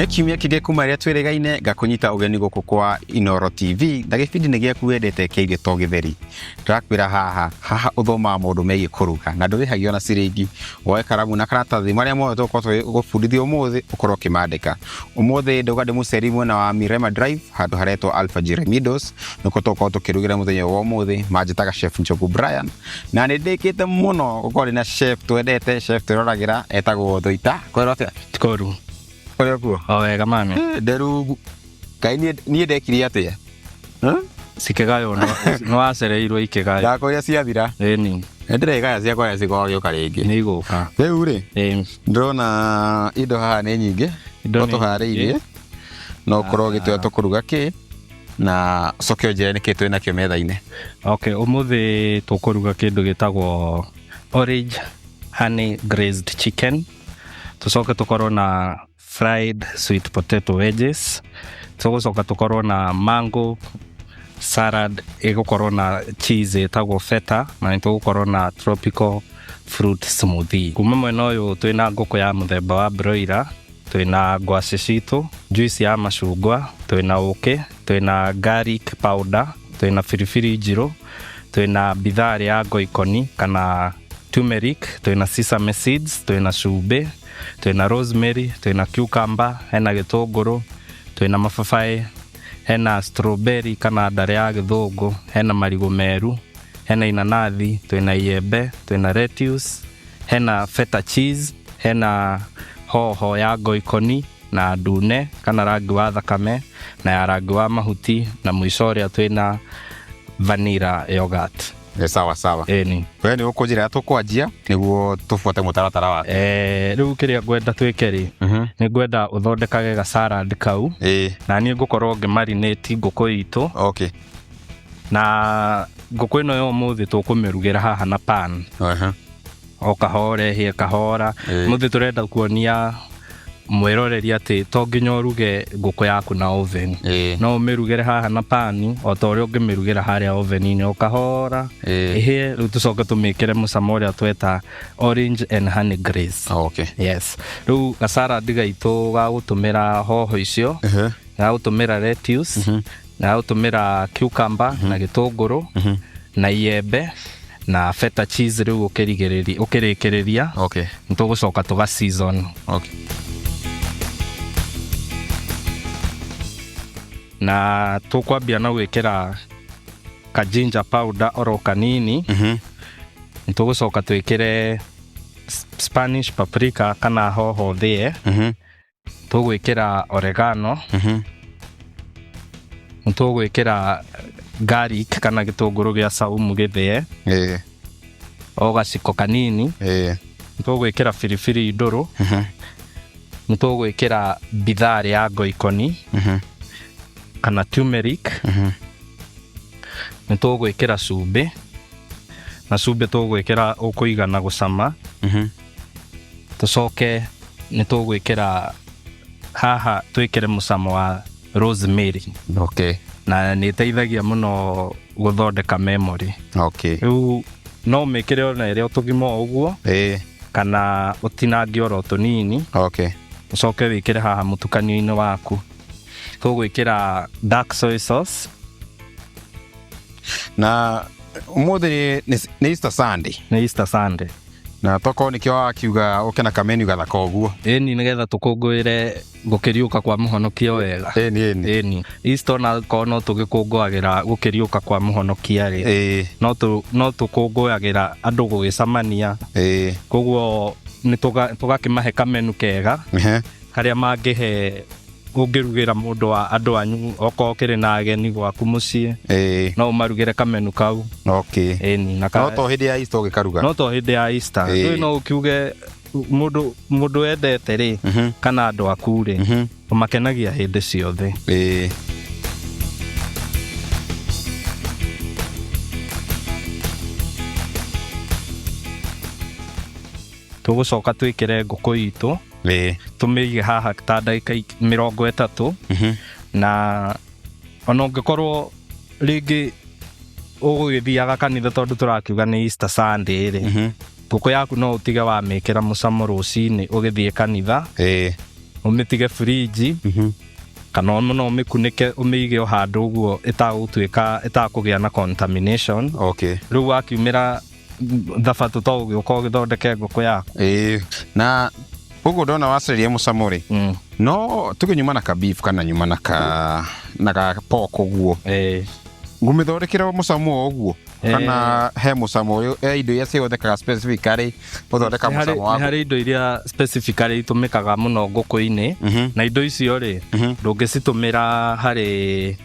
Nĩ kiumia kĩngĩ kuma rĩrĩa twĩrĩgaine ngakunyita ũgeni gũkũ kwa Inooro TV na gĩbindi nĩ gĩaku wendete kĩirio to gĩtheri. Tũrakwĩra haha ũthomaga maũndũ megiĩ kũruga na ndũrĩhagio na ciringi. Woe karamu na karatathi marĩa mothe tũgũkorwo tũgĩbundithia ũmũthĩ ũkorwo ũkĩmandĩka. Ũmũthĩ ndauga ndĩ mũceri mwena wa Mirema Drive handũ haretwo Alpha Jeremidos nĩkuo tũgũkorwo tũkĩrugĩra mũthenya wa ũmũthĩ. Manjĩtaga Chef Njogu Brian na nĩ ndĩkĩte mũno gũkorwo na chef twendete, chef twĩroragĩra etagwo Thoita. Kwĩrwo atĩa? Tikoru. Kũrĩa kuo? O wega mami. Nderu Kai niĩ ndekire atĩa? Sikegayo no acereirwo ikegayo. Ndakoria ciathira. Ĩni. Ndirega ciakwa cigogĩũka rĩngĩ. Nĩ igũka. Rĩu rĩ. Ndĩrona indo haha nĩ nyingĩ. Indo tũharĩirie. No ũkorwo gĩtũya tũkũruga kĩ na coke njĩra nĩkĩ twĩ nakĩo metha-inĩ. Okay, ũmũthĩ tũkũruga kĩndũ gĩtagwo orange honey glazed chicken. Tucoke tukorwo na fried sweet potato wedges. Tucoke tukorwo na mango salad ĩgũkorwo na cheese ĩtagwo feta na nĩtũgũkorwo na tropical fruit smoothie. Kuma mwena ũyũ twĩna ngũkũ ya mũthemba wa broiler, twĩna ngwacĩ citũ, juice ya macungwa, twĩna ũkĩ, twĩna garlic powder, twĩna biribiri njirũ, twĩna bitharĩ ya ngoikoni kana turmeric, twĩna sesame seeds, twĩna cumbĩ, twĩna rosemary, twĩna cucumber, hena gĩtũngũrũ, twĩna mababaĩ, hena strawberry kana ndare ya gĩthũngũ, hena marigũ meru, hena inanathi, twĩna iembe, twĩna lettuce, hena feta cheese, hena hoho ya ngoikoni na ndune kana rangi wa thakame na ya rangi wa mahuti na mũico ũrĩa twĩna vanilla yogurt. Sawa sawa. Ĩni. We nĩ ũkũnjĩra tũkwanjia nĩguo tũbuate mũtaratara waku. Rĩu kĩrĩa ngwenda twĩke rĩ, nĩ ngwenda ũthondekage ga salad kau. Na niĩ ngũkorwo ngĩmarinate ngũkũ itũ. Okay. Na ngũkũ ĩno ya ũmũthĩ tũkũmĩrugĩra haha na pan. O kahora hie kahora. Mũthĩ tũrenda kuonia mwĩroreri atĩ to nginya ũruge ngũkũ yaku na oven. No ũmĩrugĩre haha na pan o ta ũrĩa ũngĩmĩrugĩra harĩa oven-inĩ o kahora. Ihĩe rĩu tũcoke tũmĩkĩre mũcamo ũrĩa tweta orange and honey glaze. Okay. Yes. Rĩu ga salad gaitũ ga gũtũmĩra hoho icio, ga gũtũmĩra lettuce, ga gũtũmĩra cucumber na gĩtũngũrũ na iembe na feta cheese rĩu ũkĩrĩkĩrĩria. Okay. Nĩtũgũcoka tũga season. Okay. Na tũkwambia na gwĩkĩra ka ginger powder oro kanini. Nĩtũgũcoka twĩkĩre Spanish paprika kana hoho thĩe. Tũgwĩkĩra oregano. Nĩtũgwĩkĩra garlic kana gĩtũngũrũ gĩa saumu gĩthĩe. O gaciko kanini. Nĩtũgwĩkĩra biribiri ndũrũ. Nĩtũgwĩkĩra bitharĩ ya ngoikoni kana turmeric. Nĩtũgwĩkĩra cumbĩ na cumbĩ tũgwĩkĩra ũkũigana gũcama. Tũcoke nĩtũgwĩkĩra haha twĩkĩre mũcamo wa rosemary. Okay. Na nĩteithagia mũno gũthondeka memory. Okay. Rĩu no mĩkĩre ona ĩrĩa ũtũgima ũguo. Kana ũtinangie oro tũnini. Okay. Ũcoke wĩkĩre haha mũtukanio-inĩ waku. Tũgwĩkĩra dark soy sauce. Na ũmũthĩ nĩ Easter Sunday. Nĩ Easter Sunday. Na toko nĩkĩo wakiuga ũkena kamenu gathaka ũguo. Ĩni nĩgetha tũkũngũĩre gũkĩriũka kwa mũhonokia wega. Ĩni. Easter na ko no tũgĩkũngũagĩra gũkĩriũka kwa mũhonokia rĩ. No tũkũngũagĩra andũ gũgĩcamania. Koguo nĩtũgakĩmahe kamenu kega. Harĩa mangĩhe ũngĩrugĩra mũndũ wa andũ anyu okorwo kĩrĩ na ageni gwaku mũciĩ. No ũmarugĩre kamenu kau. Okay. Ĩni. No to hĩndĩ ya Easter ũgĩkaruga. No to hĩndĩ ya Easter. Rĩu no ũkiuge mũndũ wendete rĩ kana andũ aku rĩ ũmakenagia hĩndĩ ciothe. Tũgũcoka twĩkĩre ngũkũ itũ. Tũmĩige haha ta ndagĩka 30. Na ona ũngĩkorwo rĩngĩ ũgũgĩthiaga kanitha tondũ tũrakiuga nĩ Easter Sunday rĩ. Ngũkũ yaku no ũtige wa mĩkĩra mũcamo rũcinĩ ũgĩthiĩ kanitha. umitige fridge kana no umikunike umige o handu guo itagutwika itakugia na contamination. Okay. Riu wakiumira thabatu to ugiuka ugithondeke nguku yaku. Na uguo ndona wacereria mucamo ri no tuge nyuma na ka beef kana nyuma na ka pork uguo ngumithondekera mucamo uguo kana he mucamo indo iria cihothekaga specifically uthondeka mucamo waku. Hari indo iria specifically itumikaga muno nguku-ini na indo icio ri ndungicitumira hari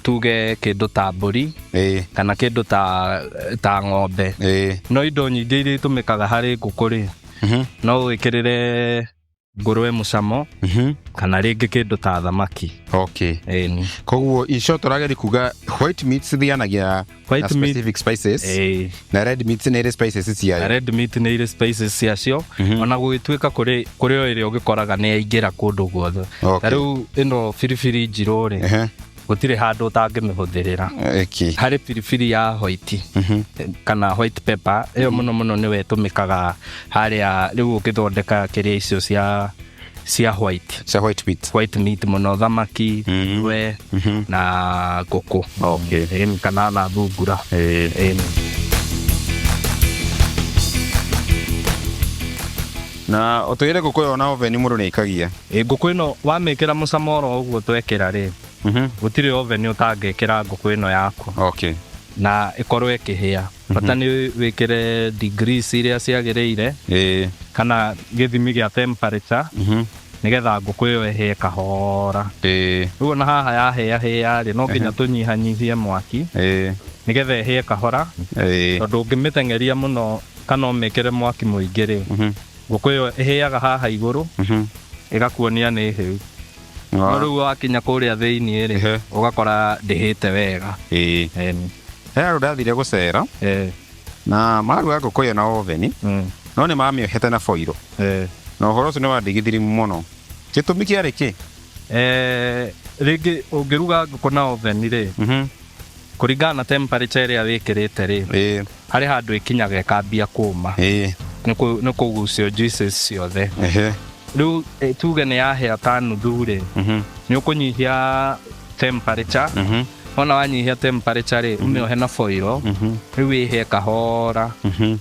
tuge kindu ta mburi kana kindu ta ng'ombe. No indo nyingĩ iria itumikaga hari nguku ri no wikirire ngũrwe mucamo kana ringi kindu ta thamaki. Okay. Koguo icio turageri kuga white meat cithianagia na specific spices na red meat nĩ ĩrĩ spices ciayo. Red meat nĩ ĩrĩ spices ciacio ona gũgĩtuĩka kũrĩ o ĩrĩa ũgĩkoraga nĩ yaingĩra kũndũ guothe. Rĩu ĩno biribiri njirũ rĩ gũtirĩ handũ ũtangĩmĩhũthĩrĩra. Harĩ biribiri ya white kana white pepper ĩyo mũno mũno nĩwe ĩtũmĩkaga harĩa rĩu ũgĩthondeka kĩrĩa icio cia white meat mũno thamaki ngũrwe na ngũkũ kana na thungura. Na ũtwĩre ngũkũ ĩyo na oven mũndũ nĩ ĩkagia. Ngũkũ ĩno wamĩkĩra mũcamo oro ũguo twekĩra rĩ gũtirĩ oven ũtangĩkĩra ngũkũ ĩno yaku na ĩkorwo ĩkĩhĩa. Bata nĩ wĩkĩre degrees iria ciagĩrĩire kana gĩthimi gĩa temperature nigetha ngũkũ ĩyo ĩhĩe kahora. Rĩu ona haha yahĩa rĩ no nginya tũnyihanyihie mwaki nigetha ĩhĩe kahora tondũ ũngĩmĩteng'eria mũno kana ũmĩkĩre mwaki mũingĩ rĩ ngũkũ ĩyo ĩhĩaga haha igũrũ ĩgakuonia nĩ hĩu. No rĩu wakinya kũrĩa thĩiniĩ rĩ ũgakora ndĩhĩte wega. He andũ ndathire gũcera na maruga ngũkũ ĩyo na oven no nĩ mamĩohete na foil na ũhoro ũcio nĩ wandigithirie mũno. Gĩtũmi kĩarĩ kĩ? Rĩngĩ ũngĩruga ngũkũ na oven rĩ kũringana na temperature ĩrĩa wĩkĩrĩte rĩ harĩ handũ ĩkinyaga ĩkambia kũũma nĩ kũgucio juices ciothe. Rĩu tuge nĩ yahĩa ta nuthu rĩ nĩ ũkũnyihia temperature ona wanyihia temperature rĩ ũmĩohe na foil rĩu ĩhĩe kahora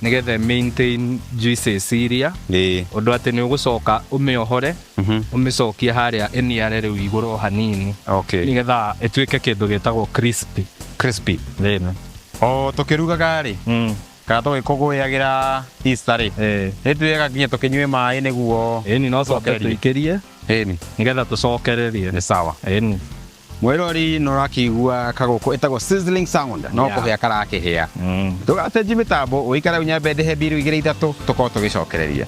nigetha maintain juices iria ũndũ atĩ nĩ ũgũcoka ũmĩohore ũmĩcokie harĩa ĩniare rĩu igũrũ hanini nigetha ĩtuĩke kĩndũ gĩtagwo crispy. Tũkĩrugaga rĩ kana tũgĩkũngũyagĩra Easter rĩ nĩtwĩaga nginya tũkĩnyue maĩ nĩguo no coke tũikĩrie nigetha tũcokererie. Nĩ sawa. Mwĩrori nĩ ũrakĩigua kagũkũ ĩtagwo sizzling sound no kũhĩa karakĩhĩa. Tũgacenjia mĩtambo ũikare ũnyambe ndĩhe mbiru 2-3 tũkorwo tũgĩcokereria.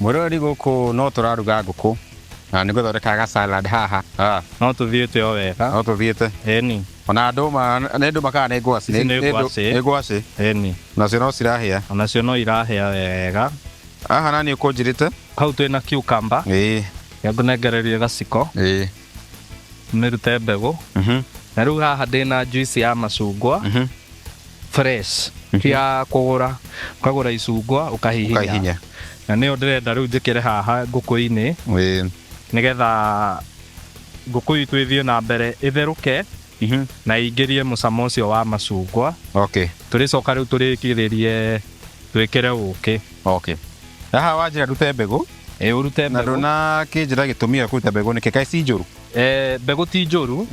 Mwĩrori gũkũ no tũraruga ngũkũ na nĩ gũthondeka ga salad haha. No tũthiĩte o wega. No tũthiĩte. Ona ndũma nĩ ndũma kana nĩ ngwacĩ? Nĩ ngwacĩ. Nacio no cirahĩa? Onacio no irahĩa wega. Haha nani ũkũnjĩrĩte? Hau twĩna cucumber. Ngũnengererie gaciko. Mĩrute mbegũ. Na rĩu haha ndĩna juice ya macungwa fresh ya kũgũra. Ũkagũra icungwa ũkahihinya. Na nĩyo ndĩrenda rĩu njĩkĩre haha ngũkũ-inĩ nigetha ngũkũ itũ ĩthiĩ na mbere ĩtherũke na ingĩrie mũcamo ũcio wa macungwa. Tũrĩcoka rĩu tũrĩkĩrĩrie twĩkĩre ũkĩ. Haha wanjĩra rute mbegũ. Ũrute mbegũ. Na ndũna kĩnjĩra gĩtũmi gĩa kũruta mbegũ nĩkĩ kaĩ ci njũru? Mbegũ ti njũru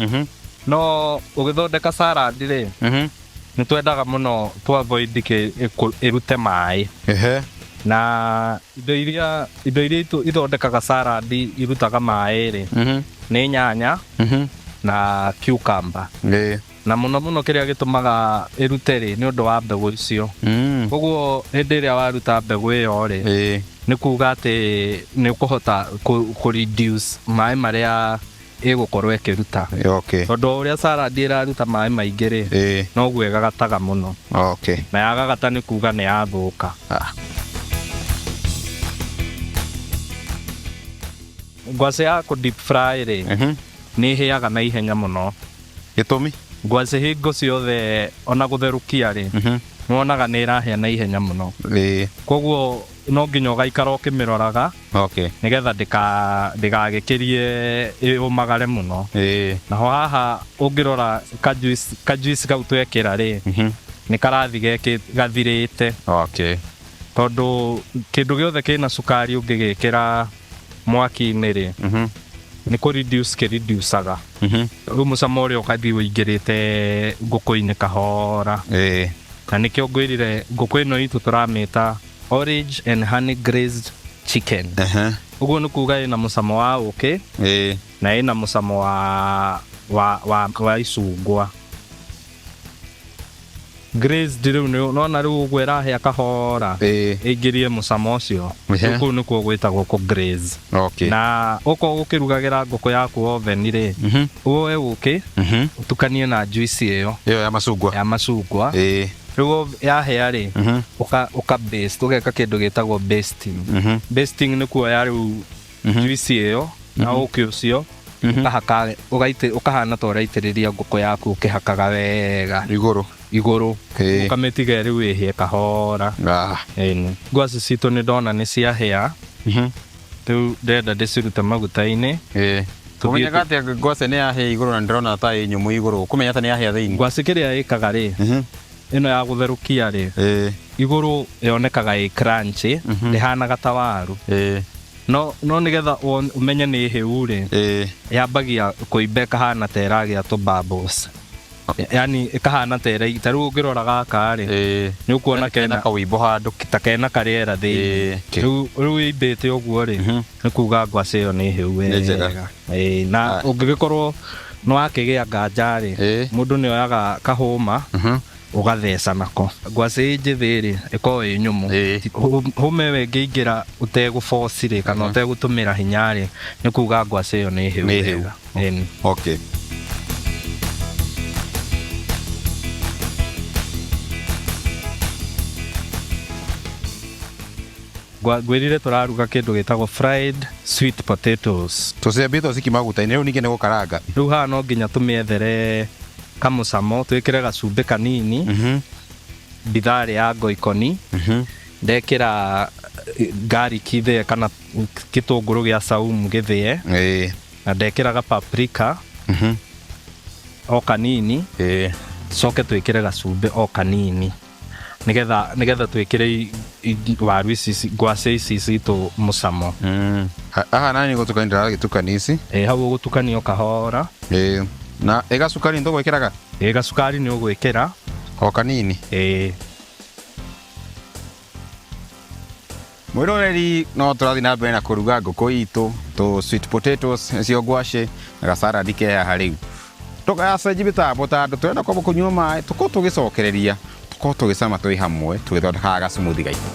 no ũgĩthondeka salad rĩ nĩ twendaga mũno to avoid ĩrute maĩ. Na indo iria ithondekaga salad irutaga maĩ rĩ nĩ nyanya na cucumber. Na mũno mũno kĩrĩa gĩtũmaga ĩrute rĩ nĩ ũndũ wa mbegũ icio. Koguo hĩndĩ ĩrĩa waruta mbegũ ĩyo rĩ nĩ kuga atĩ nĩ ũkũhota kũ reduce maĩ marĩa ĩgũkorwo ĩkĩruta. Okay. Tondũ ũrĩa salad ĩraruta maĩ maingĩ rĩ, noguo ĩgagataga mũno. Okay. Na yagagata nĩ kuga nĩ yathũka. Ngwacĩ ya kũ deep fry rĩ, nĩ ĩhĩaga na ihenya mũno. Gĩtũmi? Ngwacĩ hingo ciothe ona gũtherũkia rĩ, nĩwonaga nĩ ĩrahĩa na ihenya mũno. Koguo no nginya ũgaikara ũkĩmĩroraga, nĩgetha ndĩgagĩkĩrie yũmagare mũno. Naho haha ũngĩrora kajuice kau twekĩra rĩ, nĩ karathi gathirĩte. Tondũ kĩndũ gĩothe kĩna cukari ũngĩgĩkĩra mwaki-inĩ rĩ, nĩ kũ-reduce kĩ-reducaga. Rĩu mũcamo ũrĩa ũgathiĩ wĩingĩrĩte ngũkũ-inĩ kahora. Na nĩkĩo ngwĩrire ngũkũ ĩno itũ tũramĩta orange and honey glazed chicken. Ũguo nĩ kuga ĩna mũcamo wa ũkĩ na ĩna mũcamo wa icungwa. Glazed rĩu nĩwona rĩu ũguo ĩrahĩa kahora ĩingĩrie mũcamo ũcio. Kũu nĩkuo gwĩtagwo kũ-glaze. Na ũkorwo ũkĩrugagĩra ngũkũ yaku oven rĩ, woe ũkĩ ũtukanie na juice ĩyo ya macungwa. Rĩu yahĩa rĩ, ũka-baste, ũgeka kĩndũ gĩtagwo basting. Basting nĩ kuoya rĩu juice ĩyo na ũkĩ ũcio ũkahana ta ũraitĩrĩria ngũkũ yaku ũkĩhakaga wega igũrũ, ũkamĩtiga rĩu ĩhĩe kahora. Ngwacĩ citũ nĩ ndona nĩ ciahĩa, rĩu ndĩrenda ndĩcirute maguta-inĩ. Ũmenyaga atĩa ngwacĩ nĩ yahĩa igũrũ na ndĩrona ta ĩ nyũmũ igũrũ? Kũmenya atĩ nĩ yahĩa thĩinĩ? Ngwacĩ kĩrĩa ĩkaga rĩ, ĩno ya gũtherũkia rĩ, igũrũ yonekaga ĩ crunchy, ndĩhanaga ta waru. No nĩgetha ũmenye nĩ hĩu rĩ, yambagia kũimba ĩkahana ta ĩragĩa tũ-bubbles. Yani ĩkahana ta ĩraita. Ta rĩu ũngĩrora gaka rĩ, nĩ ũkuona kena kawĩimbo handũ ta kena karĩera thĩinĩ. Rĩu ĩimbĩte ũguo rĩ, nĩ kuga ngwacĩ ĩyo nĩ hĩu wega. Na ũngĩgĩkorwo nĩ wakĩgĩa nganja rĩ, mũndũ nĩ oyaga kahũma ũgatheca nako. Ngwacĩ njĩthĩ rĩ, ĩkorwo ĩ nyũmũ. Hũma ĩyo ĩngĩingĩra ũtegũ-force rĩ, kana ũtegũtũmĩra hinya rĩ, nĩ kuga ngwacĩ ĩyo nĩ hĩu wega. Ngwĩrire tũraruga kĩndũ gĩtagwo fried sweet potatoes. Tũcembĩtwo ciki maguta-inĩ, rĩu ningĩ nĩ gũkaranga. Rĩu haha no nginya tũmĩethere kamũcamo, twĩkĩre gacumbĩ kanini, bitharĩ ya ngoikoni, ndekĩra garlic thĩe kana gĩtũngũrũ gĩa saumu gĩthĩe, na ndekĩra ga-paprika o kanini, coke twĩkĩre gacumbĩ o kanini, nĩgetha twĩkĩre waru ici, ngwacĩ ici citũ mũcamo. Haha nani gũtukania ndĩragĩtukania ici? Hau ũgũtukania o kahora. Na gacukari nĩtũgwĩkĩraga? Gacukari nĩ ũgwĩkĩra o kanini. Mwĩroreri, no tũrathiĩ na mbere na kũruga ngũkũ itũ, sweet potatoes cio ngwacĩ na gacaradi ke haha rĩu. Tũgacenjia mĩtambo tondũ tũrenda kwamba kũnyua maĩ, tũkorwo tũgĩcokereria, tũkorwo tũgĩcama twĩ hamwe, tũgĩthondekaga gacumuthi gaitũ.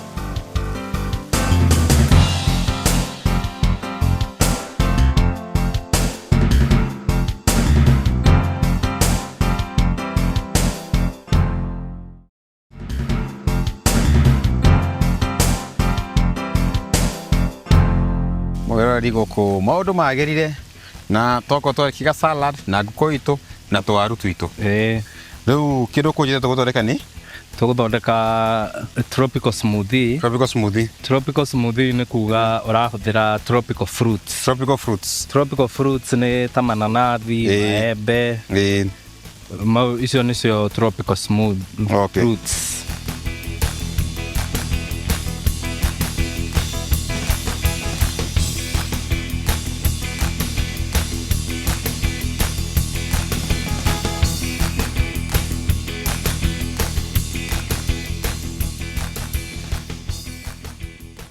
Mwĩroreri, gũkũ maũndũ magĩrire na toko twĩkiga salad na ngũkũ itũ na tũwaru twitũ. Rĩu kĩndũ kũnjĩte tũgũthondeka nĩ? Tũgũthondeka tropical smoothie. Tropical smoothie nĩ kuga ũrahũthĩra tropical fruits. Tropical fruits nĩ ta mananathi, maembe. Icio nĩcio tropical fruits.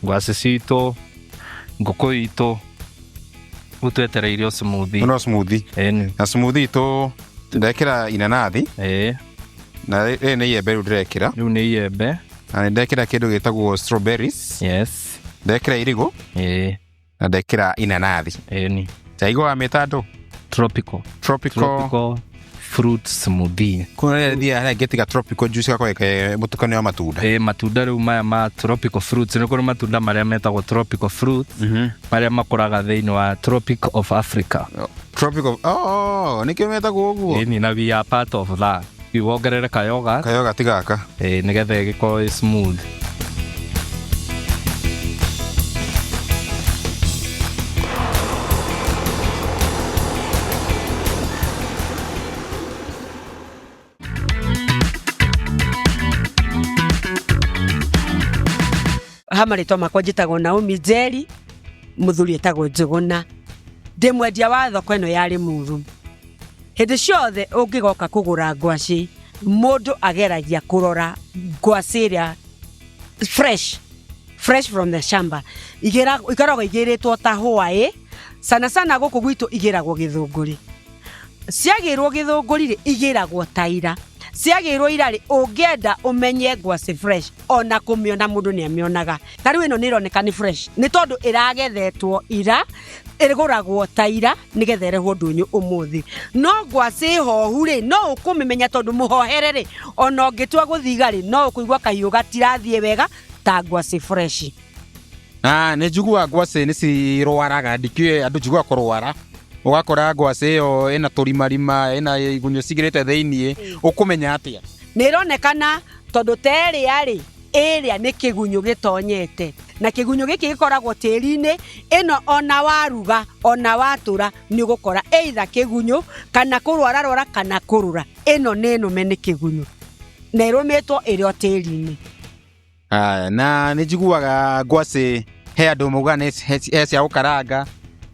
Ngwacĩ citũ, ngũkũ itũ, rĩu twetereire smoothie. No smoothie. Na smoothie itũ ndekĩra inanathi. Na rĩrĩ nĩ iembe rĩu ndĩrekĩra. Rĩu nĩ iembe. Na ndekĩra kĩndũ gĩtagwo strawberries. Ndekĩra irigũ. Na ndekĩra inanathi. Chaigua wamĩta andũ? tropical fruit smoothie. Kuna dia getiga tropical juice kwa mutukano wa matunda. Matunda riu maya ma tropical fruits ni kuna matunda maria metagwo tropical fruits maria makuraga thiini wa Tropic of Africa. Tropical nikio metagwo uguo. Ni na we are part of that. Iwongerere kayoga tigaka nigetha gikorwo smooth. Hamarĩtwa makwa njĩtagwo Naomi Njeri, mũthuri etagwo Njũgũna. Ndĩ mwendia wa thoko ĩno ya Limuru. Hĩndĩ ciothe ũngĩgoka kũgũra ngwacĩ, mũndũ ageragia kũrora ngwacĩ ĩrĩa fresh from the shamba. Ikoragwo igĩrĩtwo ta Hawaii, sana gũkũ gwitũ igĩragwo Gĩthũngũri. Ciagĩrwo Gĩthũngũri igĩragwo Taira. Ciagĩrwo Ira ũngĩenda ũmenye ngwacĩ fresh, ona kũmĩona mũndũ nĩamĩonaga. Ta rĩu ĩno nĩĩroneka nĩ fresh, nĩ tondũ ĩragethetwo Ira, ĩgũragwo Taira nĩgetha ĩrehwo Ndũnyũ ũmũthĩ. No ngwacĩ hohu no ũkũmĩmenya tondũ mũhohere ona ũngĩtua gũthiga no ũkũigua kahiũ gatirathiĩ wega ta ngwacĩ fresh. Nĩ njiguaga ngwacĩ nĩcirwaraga, ndikĩũĩ andũ njiguaga kũrwara. Ugakora ngwacĩ ĩyo ĩna tũrimarima, ĩna igunyũ cigĩrĩte thĩiniĩ, ũkũmenya atĩa? Nĩĩronekana tondũ terĩa ĩrĩa nĩ kĩgunyũ gĩtonyete, na kĩgunyũ gĩkĩ gĩkoragwo tĩri-inĩ. Ĩno ona waruga ona watũra nĩ ũgũkora either kĩgunyũ kana kũrwara kana kũrũra. Ĩno nĩ nũme nĩ kĩgunyũ na ĩrũmĩtwo ĩrĩ o tĩri-inĩ. Na nĩ njiguaga ngwacĩ he andũ mauga he cia gũkaranga,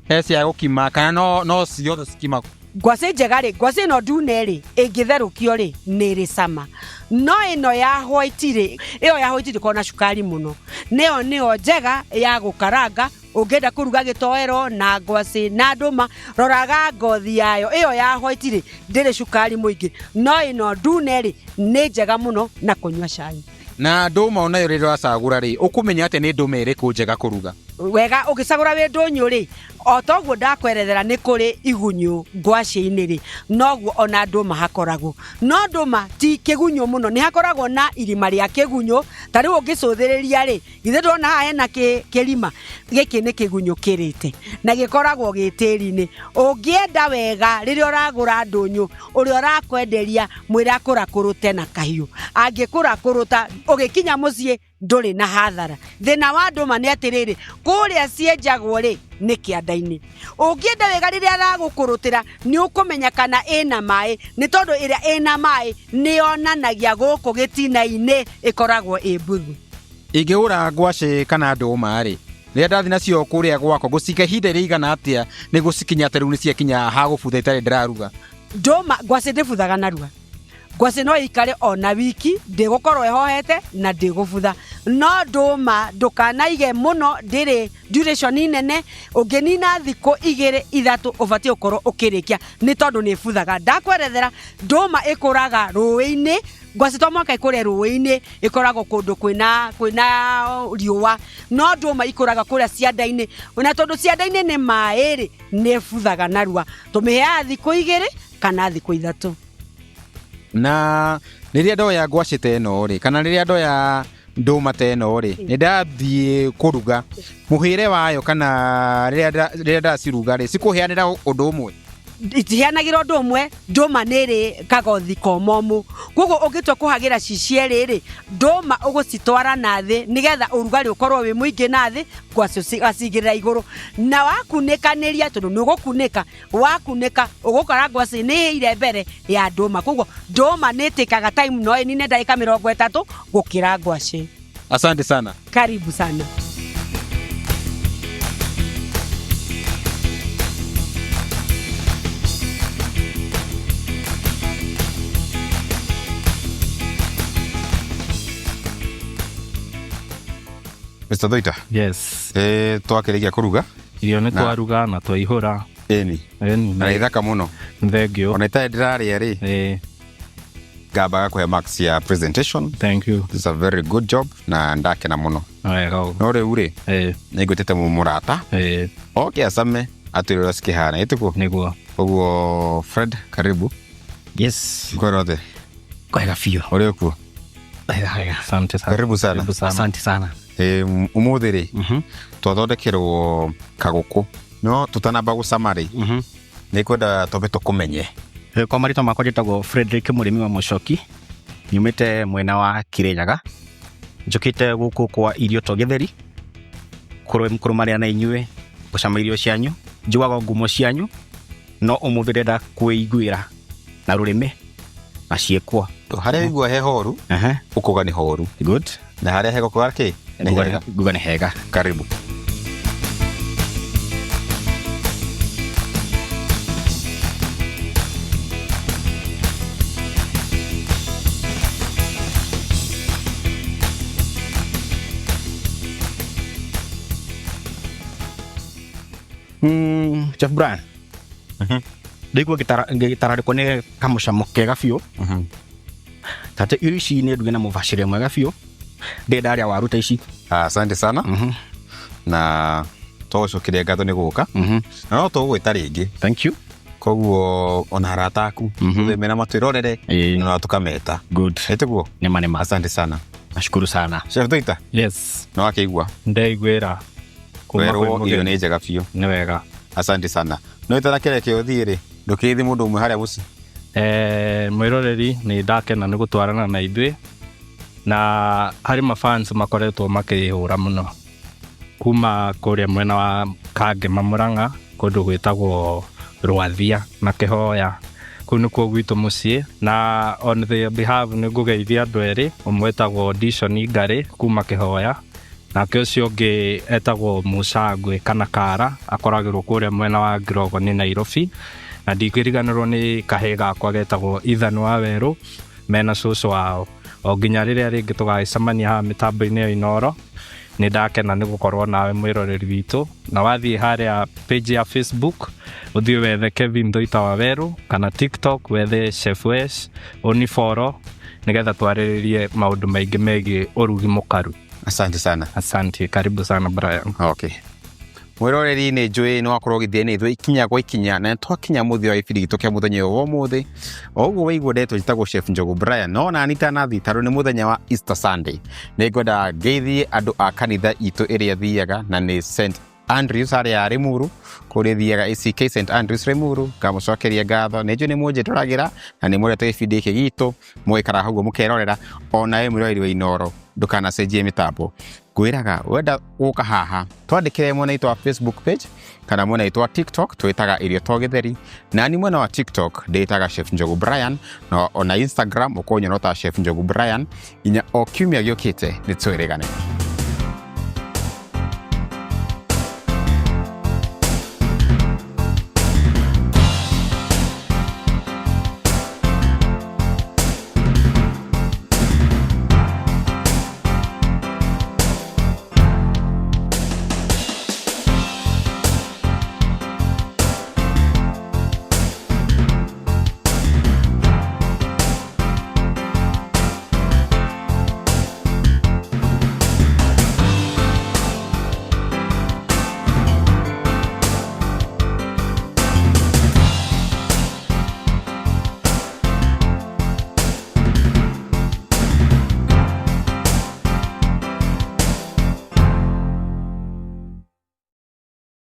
he cia gũkima, kana no ciothe cikima. Ngwacĩ njega ngwacĩ ĩno ndune ĩngĩtherũkio nĩ ĩrĩ cama. No ĩno ya white ĩyo ya white ndĩkoragwo na cukari mũno. Nĩyo njega ya gũkaranga. Ũngĩenda kũruga gĩtoero na ngwacĩ na ndũma, roraga ngothi yayo. Ĩyo ya white ndĩrĩ cukari mũingĩ. No ĩno ndune nĩ njega mũno na kũnyua cai. Na ndũma onayo rĩrĩa wacagũra ũkũmenya atĩ nĩ ndũma ĩrĩkũ njega kũruga? Wega ũgĩcagũra wĩ ndũnyũ o toguo ndakwerethera nĩ kũrĩ igunyũ ngwacĩ-inĩ noguo ona ndũma hakoragwo. No ndũma ti kĩgunyũ mũno, nĩ hakoragwo na irima rĩa kĩgunyũ. Ta rĩu ũngĩcũthĩrĩria githĩ ndona haha hena kĩrima gĩkĩ nĩ kĩgunyũ kĩrĩte na gĩkoragwo gĩ tĩri-inĩ. Ũngĩenda wega rĩrĩa ũragũra ndũnyũ, ũrĩa ũrakwenderia mwĩra akũrakũrũte na kahiũ. Angĩkũrakũrũta ũgĩkinya mũciĩ ndũrĩ na hathara. Thĩna wa ndũma nĩ atĩrĩrĩ, kũrĩa cienjagwo nĩ kĩanda-inĩ. Ũngĩenda wega rĩrĩa aragũkũrũtĩra nĩ ũkũmenya kana ĩna maĩ, nĩ tondũ ĩrĩa ĩna maĩ nĩ yonanagia gũkũ gĩtina-inĩ ĩkoragwo ĩ mbuthu. Ingĩgũra ngwacĩ kana ndũma rĩrĩa ndathi nacio kũrĩa gwakwa ngũciga ihinda rĩigana atĩa nĩguo cikinya atĩ rĩu nĩciakinya ha gũbutha itarĩ ndĩraruga? Ndũma ngwacĩ ndĩbuthaga narua. Ngwacĩ no ikare ona wiki ndĩgũkorwo ĩhohete na ndĩgũbutha. No ndũma ndũkanaige mũno, ndĩrĩ duration nene. Ũngĩnina thikũ 2-3 ũbatiĩ gũkorwo ũkĩrĩkia, nĩ tondũ nĩ ĩbuthaga. Ndakwerethera ndũma ĩkũraga rũĩ-inĩ. Ngwacĩ to mũhaka ĩkũre rũĩ-inĩ, ĩkoragwo kũndũ kwĩna riũa. No ndũma ikũraga kũrĩa cianda-inĩ, na tondũ cianda-inĩ nĩ maĩ nĩ ĩbuthaga narua. Tũmĩheaga thikũ 2 kana thikũ 3. Na rĩrĩa ndoya ngwacĩ ta ĩno kana rĩrĩa ndoya ndũma ta ĩno nĩ ndathiĩ kũruga, mũhĩre wayo kana rĩrĩa ndaciruga cikũheanĩra ũndũ ũmwe? Itiheanagĩra ũndũ ũmwe. Ndũma nĩ ĩrĩ kagothi komomũ, koguo ũngĩtua kũhagĩra cierĩ ndũma ũgũcitwara na thĩ nĩgetha ũrugarĩ ũkorwo wĩ mũingĩ na thĩ, ngwacĩ ũgacigĩrĩra igũrũ. Na wakunĩkanĩria tondũ nĩ ũgũkunĩka, wakunĩka ũgũkora ngwacĩ nĩ ĩhĩire mbere ya ndũma. Koguo ndũma nĩ ĩtĩkaga time no ĩnine ndagĩka 30 gũkĩra ngwacĩ. Asante sana. Karibu sana. Mr. Doita. Yes. Twakĩrĩkia kũruga irio nĩ twaruga na twaihũra. Ĩni. Na ithaka mũno. Thank Ona itarĩ ndĩrarĩa ngamba gakũhe marks ya presentation. Thank you. This is a very good job na ndakena mũno. No rĩu nĩ ngwĩtĩte mũrata oke acame atwĩre ũrĩa cikĩhana ĩtuko. Nĩguo. Koguo Fred, karibu. Yes. Ngorothe. Kwega biũ. Uri kuo? Wega. Asante sana. Karibu sana. Asante sana. Umuthi ri twathondekerwo kaguku no tutanamba gucama ri ni kwenda tobe tukumenye. Kwa marito makwa njĩtagwo Frederick Mũrĩmi wa Mũcoki, nyumĩte mwena wa Kĩrĩnyaga, njũkĩte gũkũ kwa irio to gĩtheri kũrũmanĩrĩra na inyuĩ gũcama irio cianyu, njiguaga ngumo cianyu, no ũmũthĩ ndĩrenda kwĩiguĩra na rũrĩmĩ na ciĩkwo. Harĩa igua he horu ukuga ni horu. Good. Na harĩa he gũkuga kĩ? Nguga nĩ hega. Karibu. Chef Brian. Ndĩigua gĩtararĩkwo nĩ kamũcamo kega biũ. Tate irio ici nĩ nduge na mũbacĩrĩre mwega biũ. Ndarĩa waru ta ici. Asante sana. Na tũgũcokeria ngatho nĩ gũka. Na no tũgwĩta rĩngĩ. Thank you. Koguo ona arata aku mena matwĩrorere na tukameta. Good. Ĩtiguo? Nĩma. Asante sana. Nashukuru sana. Chef Toita. Yes. No akĩigua. Ndaiguĩra. Werwo irio nĩ njega biũ. Nĩ wega. Asante sana. No itara kĩreke ũthiĩ rĩ, ndũkĩithi mũndũ ũmwe harĩa mũciĩ. Mwĩroreri nĩ ndakena nĩ gũtwarana na ithuĩ, na harĩ mafans makoretwo makĩhũra mũno kuma kũrĩa mwena wa Kangema Mũrang'a, kũndũ gwĩtagwo Rwathia na Kĩhoya. Kũu nĩkuo gwitũ mũciĩ, na on the behalf nĩ ngũgeithia andũ erĩ, ũmwe etagwo Dishon Ngarĩ kuma Kĩhoya, nake ũcio ũngĩ etagwo Mũcangwe kana Kara, akoragĩrwo kũrĩa mwena wa Ngirogo nĩ Nairobi, na ndingĩriganĩrwo nĩ kahĩĩ gakwa getagwo Ethan Wawerũ mena cũcũ wao. O nginya rĩrĩa rĩngĩ tũgagĩcemania haha mĩtambo-inĩ ya Inooro, nĩ ndakena nĩ gũkorwo nawe mwĩroreri witũ, na wathiĩ harĩa page ya Facebook ũthiĩ wethe Kevin Toita Wawerũ, kana TikTok wethe Chef Wes Oniforo, nĩgetha twarĩrĩrie maũndũ maingĩ megiĩ ũrugi mũkaru. Asante sana. Asante, karibu sana Brian. Okay. Mwĩroreri nĩ njũĩ nĩ wakorwo ũgĩthiĩ nĩ ithuĩ ikinya gwa ikinya, na twakinya mũthia wa gĩbindi gitũ kĩa mũthenya ũyũ wa ũmũthĩ. O ũguo waigua ndetwo njĩtagwo Chef Njogu Brian, no na nita nathi tondũ nĩ mũthenya wa Easter Sunday. Nĩ ngwenda ngeithie andũ a kanitha itũ ĩrĩa thiaga, na nĩ St Andrews harĩa Limuru, kũrĩa thiaga ACK St Andrews Limuru, ngamũcokeria ngatho. Nĩ njũĩ nĩ mũnjĩtũragĩra na nĩ mũrete gĩbindi gĩkĩ gitũ, mũgĩikara hau mũkerorera, ona we mwĩroreri wa Inooro ndũkanacenjie mĩtambo. Ngwĩraga wenda gũka haha, twandĩkĩre mwena witũ wa Facebook page kana mwena witũ wa TikTok, twĩtaga Irio to Gĩtheri, na ni mwena wa TikTok ndĩtaga Chef Njogu Brian, na ona Instagram ũkonyona ta Chef Njogu Brian. Inya o kiumia gĩũkĩte nĩ twĩrĩgane.